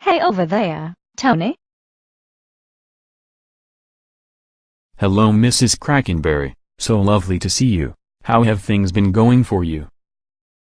Hey over there, Tony. Hello Mrs. Crackenberry, so lovely to see you. How have things been going for you?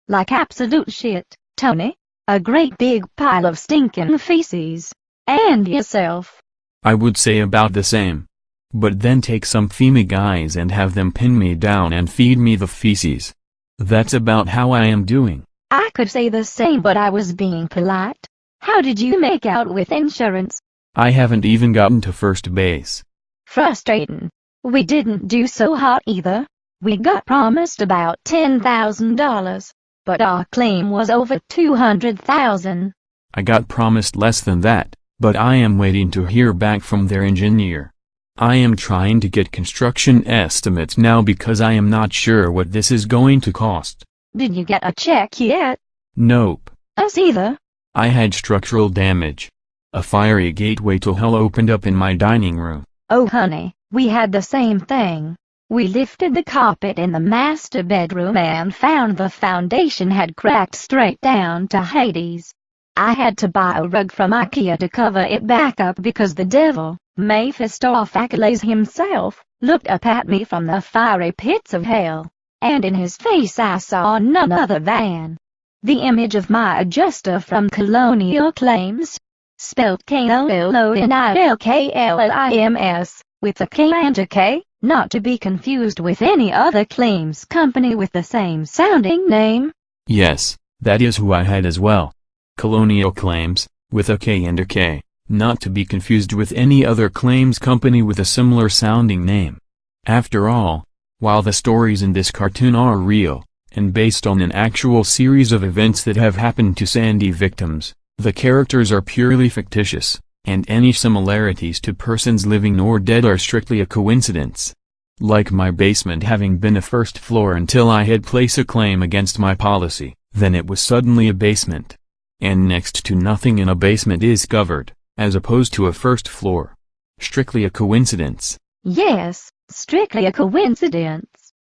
Like absolute shit, Tony. A great big pile of stinking feces. And yourself? I would say about the same. But then take some FEMA guys and have them pin me down and feed me the feces. That's about how I am doing. I could say the same, but I was being polite. How did you make out with insurance? I haven't even gotten to first base. Frustrating. We didn't do so hot either. We got promised about $10,000, but our claim was over $200,000. I got promised less than that, but I am waiting to hear back from their engineer. I am trying to get construction estimates now because I am not sure what this is going to cost. Did you get a check yet? Nope. Us either. I had structural damage. A fiery gateway to hell opened up in my dining room. Oh honey, we had the same thing. We lifted the carpet in the master bedroom and found the foundation had cracked straight down to Hades. I had to buy a rug from IKEA to cover it back up because the devil, Mephistopheles himself, looked up at me from the fiery pits of hell, and in his face I saw none other than the image of my adjuster from Colonial Claims, spelled KOLONILKLIMS, with a K and a K, not to be confused with any other claims company with the same sounding name. Yes, that is who I had as well. Colonial Claims, with a K and a K, not to be confused with any other claims company with a similar sounding name. After all, while the stories in this cartoon are real, and based on an actual series of events that have happened to Sandy victims, the characters are purely fictitious, and any similarities to persons living or dead are strictly a coincidence. Like my basement having been a first floor until I had placed a claim against my policy, then it was suddenly a basement. And next to nothing in a basement is covered, as opposed to a first floor. Strictly a coincidence. Yes, strictly a coincidence.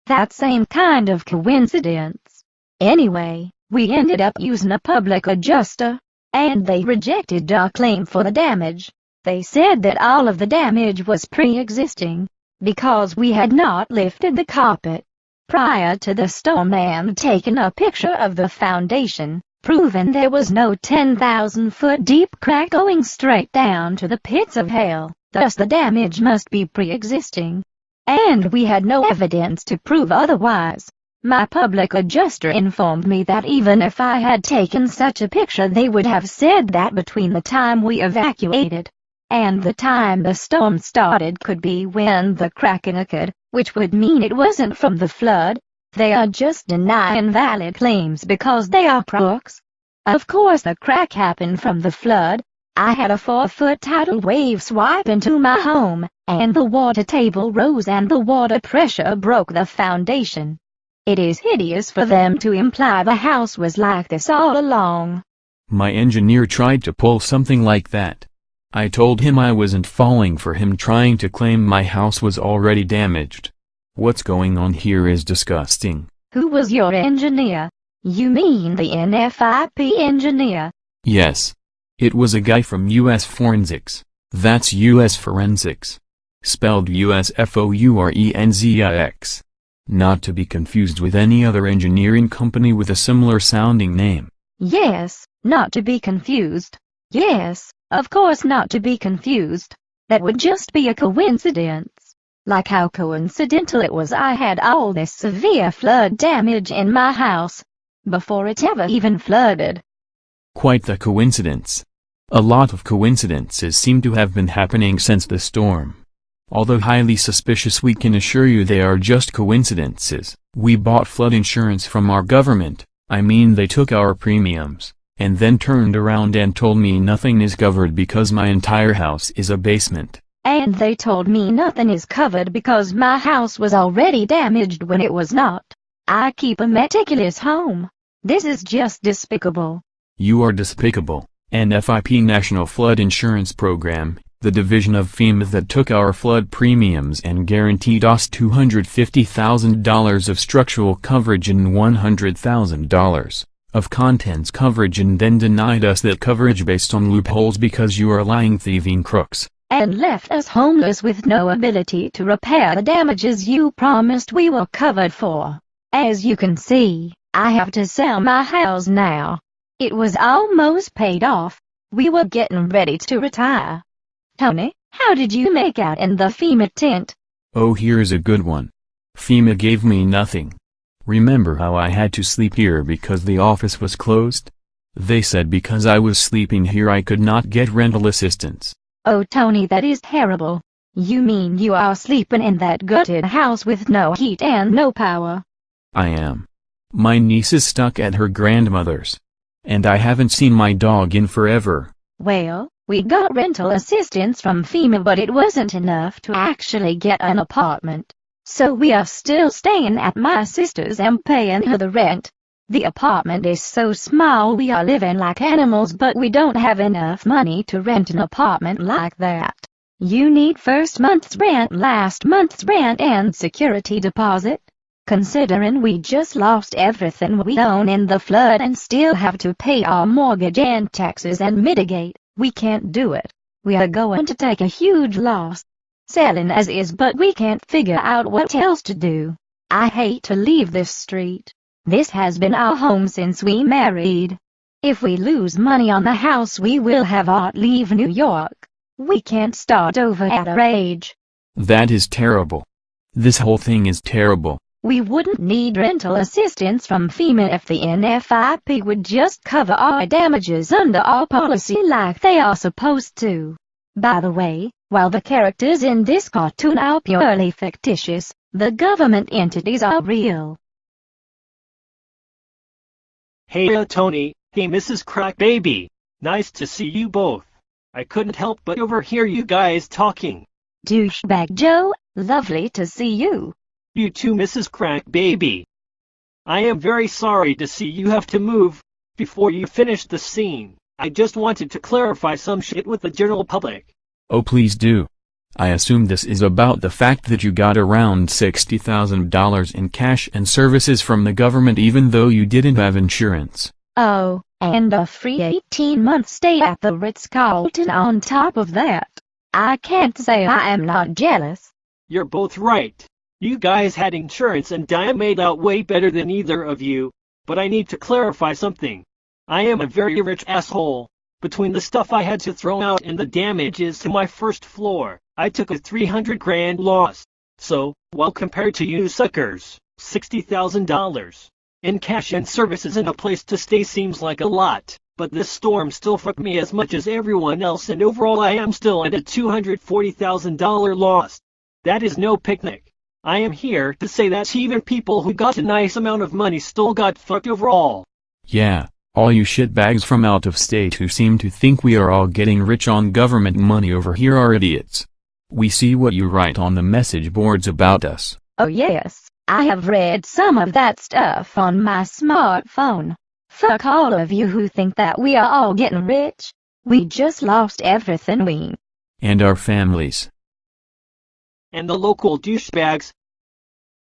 That same kind of coincidence. Anyway, we ended up using a public adjuster, and they rejected our claim for the damage. They said that all of the damage was pre-existing, because we had not lifted the carpet prior to the storm and taken a picture of the foundation, proving there was no 10,000-foot deep crack going straight down to the pits of hell, thus the damage must be pre-existing. And we had no evidence to prove otherwise. My public adjuster informed me that even if I had taken such a picture they would have said that between the time we evacuated and the time the storm started could be when the cracking occurred, which would mean it wasn't from the flood. They are just denying valid claims because they are crooks. Of course the crack happened from the flood. I had a 4-foot tidal wave swipe into my home, and the water table rose and the water pressure broke the foundation. It is hideous for them to imply the house was like this all along. My engineer tried to pull something like that. I told him I wasn't falling for him trying to claim my house was already damaged. What's going on here is disgusting. Who was your engineer? You mean the NFIP engineer? Yes. It was a guy from US Forensics. That's US Forensics. Spelled USFOURENSIX. Not to be confused with any other engineering company with a similar sounding name. Yes, not to be confused. Yes, of course not to be confused. That would just be a coincidence. Like how coincidental it was I had all this severe flood damage in my house before it ever even flooded. Quite the coincidence. A lot of coincidences seem to have been happening since the storm. Although highly suspicious, we can assure you they are just coincidences. We bought flood insurance from our government, I mean they took our premiums, and then turned around and told me nothing is covered because my entire house is a basement. And they told me nothing is covered because my house was already damaged when it was not. I keep a meticulous home. This is just despicable. You are despicable. NFIP National Flood Insurance Program, the division of FEMA that took our flood premiums and guaranteed us $250,000 of structural coverage and $100,000 of contents coverage and then denied us that coverage based on loopholes because you are lying thieving crooks. And left us homeless with no ability to repair the damages you promised we were covered for. As you can see, I have to sell my house now. It was almost paid off. We were getting ready to retire. Tony, how did you make out in the FEMA tent? Oh, here's a good one. FEMA gave me nothing. Remember how I had to sleep here because the office was closed? They said because I was sleeping here I could not get rental assistance. Oh Tony, that is terrible. You mean you are sleeping in that gutted house with no heat and no power? I am. My niece is stuck at her grandmother's. And I haven't seen my dog in forever. Well, we got rental assistance from FEMA, but it wasn't enough to actually get an apartment. So we are still staying at my sister's and paying her the rent. The apartment is so small we are living like animals, but we don't have enough money to rent an apartment like that. You need first month's rent, last month's rent, and security deposit. Considering we just lost everything we own in the flood and still have to pay our mortgage and taxes and mitigate, we can't do it. We are going to take a huge loss. Selling as is, but we can't figure out what else to do. I hate to leave this street. This has been our home since we married. If we lose money on the house, we will have to leave New York. We can't start over at our age. That is terrible. This whole thing is terrible. We wouldn't need rental assistance from FEMA if the NFIP would just cover our damages under our policy like they are supposed to. By the way, while the characters in this cartoon are purely fictitious, the government entities are real. Hey Tony, hey Mrs. Crackbaby. Nice to see you both. I couldn't help but overhear you guys talking. Douchebag Joe, lovely to see you. You too, Mrs. Crackbaby. I am very sorry to see you have to move. Before you finish the scene, I just wanted to clarify some shit with the general public. Oh, please do. I assume this is about the fact that you got around $60,000 in cash and services from the government even though you didn't have insurance. Oh, and a free 18-month stay at the Ritz-Carlton on top of that. I can't say I am not jealous. You're both right. You guys had insurance and I made out way better than either of you. But I need to clarify something. I am a very rich asshole. Between the stuff I had to throw out and the damages to my first floor, I took a 300 grand loss. So, while compared to you suckers, $60,000 in cash and services and a place to stay seems like a lot, but this storm still fucked me as much as everyone else, and overall I am still at a $240,000 loss. That is no picnic. I am here to say that even people who got a nice amount of money still got fucked overall. Yeah, all you shitbags from out of state who seem to think we are all getting rich on government money over here are idiots. We see what you write on the message boards about us. Oh yes, I have read some of that stuff on my smartphone. Fuck all of you who think that we are all getting rich. We just lost everything we... And our families. And the local douchebags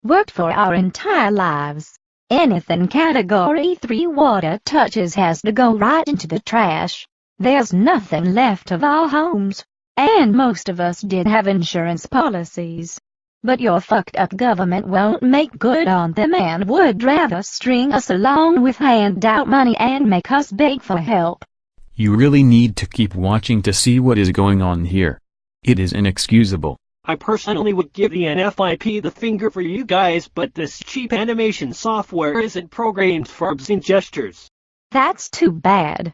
worked for our entire lives. Anything Category 3 water touches has to go right into the trash. There's nothing left of our homes. And most of us did have insurance policies. But your fucked up government won't make good on them and would rather string us along with handout money and make us beg for help. You really need to keep watching to see what is going on here. It is inexcusable. I personally would give the NFIP the finger for you guys, but this cheap animation software isn't programmed for obscene gestures. That's too bad.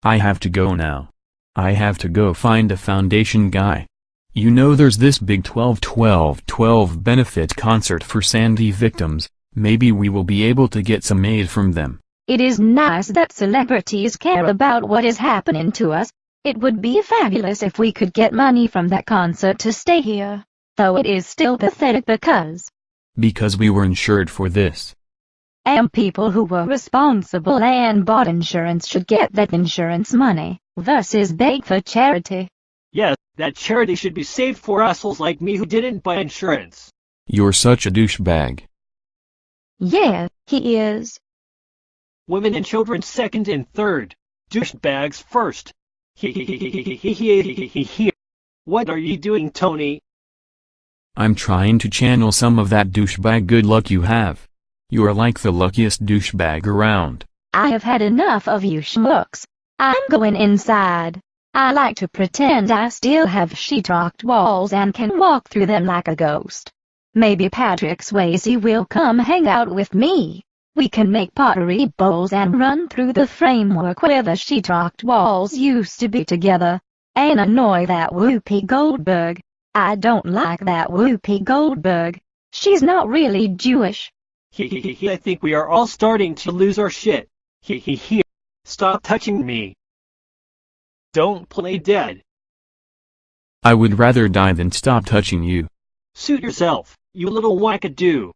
I have to go now. I have to go find a foundation guy. You know there's this big 12-12-12 benefit concert for Sandy victims. Maybe we will be able to get some aid from them. It is nice that celebrities care about what is happening to us. It would be fabulous if we could get money from that concert to stay here. Though it is still pathetic because we were insured for this. And people who were responsible and bought insurance should get that insurance money, versus beg for charity. Yes, that charity should be saved for assholes like me who didn't buy insurance. You're such a douchebag. Yeah, he is. Women and children second and third. Douchebags first. What are you doing, Tony? I'm trying to channel some of that douchebag good luck you have. You are like the luckiest douchebag around. I have had enough of you schmucks. I'm going inside. I like to pretend I still have sheetrocked walls and can walk through them like a ghost. Maybe Patrick Swayze will come hang out with me. We can make pottery bowls and run through the framework where the sheetrocked walls used to be together. And annoy that Whoopi Goldberg. I don't like that Whoopi Goldberg. She's not really Jewish. I think we are all starting to lose our shit. Stop touching me. Don't play dead. I would rather die than stop touching you. Suit yourself, you little wackadoo.